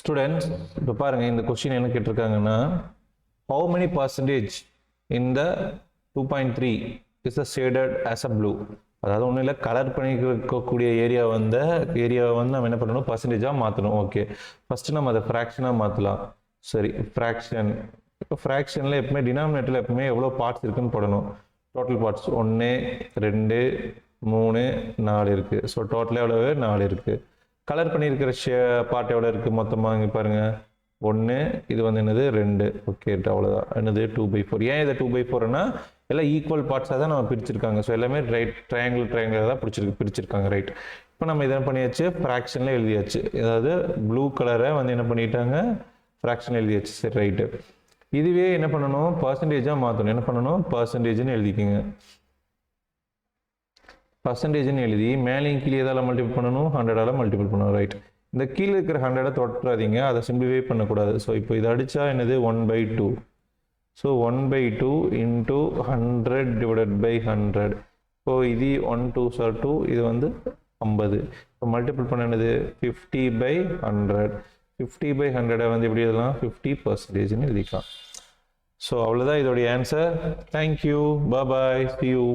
Students, இப்போ பாருங்க இந்த கொஸ்டின் என்ன கேட்டிருக்காங்கன்னா how many percentage in the 2.3 is the shaded as a blue. அதாவது ஒன்றும் இல்லை, கலர் பண்ணிக்கக்கூடிய ஏரியாவை வந்து நம்ம என்ன பண்ணணும், பர்சன்டேஜாக மாற்றணும். ஓகே, ஃபஸ்ட்டு நம்ம அதை ஃப்ராக்ஷனாக மாற்றலாம். சரி, ஃப்ராக்ஷன். இப்போ ஃப்ராக்ஷனில் எப்பவுமே டினாமினேட்டரில் எப்பவுமே எவ்வளோ பார்ட்ஸ் இருக்குன்னு போடணும். டோட்டல் பார்ட்ஸ் 1 2 3 4 இருக்குது. ஸோ டோட்டலாக எவ்வளவு 4 இருக்குது. கலர் பண்ணியிருக்கிற பார்ட் எவ்வளோ இருக்குது மொத்தமாக இங்கே பாருங்கள், 1, இது வந்து என்னது 2. ஓகே, அவ்வளோதான். என்னது 2/4. ஏன் இதை 2/4னா எல்லாம் ஈக்குவல் பார்ட்ஸாக தான் நம்ம பிரிச்சிருக்காங்க. ஸோ எல்லாமே ரைட் ட்ரையாங்கிள் தான் பிரிச்சிருக்காங்க. ரைட், இப்போ நம்ம இதை பண்ணியாச்சு, ஃப்ராக்ஷனில் எழுதியாச்சு. அதாவது ப்ளூ கலரை வந்து என்ன பண்ணிட்டாங்க, ஃப்ராக்ஷனில் எழுதியாச்சு. சரி, ரைட்டு. இதுவே என்ன பண்ணணும், பர்சன்டேஜாக மாற்றணும். என்ன பண்ணணும், பர்சன்டேஜ்னு எழுதிக்கிங்க. பர்சன்டேஜ்னு எழுதி மேலேயும் கீழே எதால் மல்டிபிள் பண்ணணும், 100ஆல் மல்டிபிள் பண்ணணும். ரைட், இந்த கீழே இருக்கிற 100 தொட்டுறாதீங்க, அதை சிம்பிளிஃபை பண்ணக்கூடாது. ஸோ இப்போ இதை அடித்தா என்னது 1/2. So 1/2 into 100 divided by 100. இப்போ இது 1 2s are 2, இது வந்து 50. இப்போ மல்டிபிள் பண்ண என்னது 50/100. 50/100 வந்து எப்படி எழுதலாம், 50%ன்னு எழுதிக்கலாம். ஸோ அவ்வளோதான் இதோடைய answer. Thank you, bye, see you.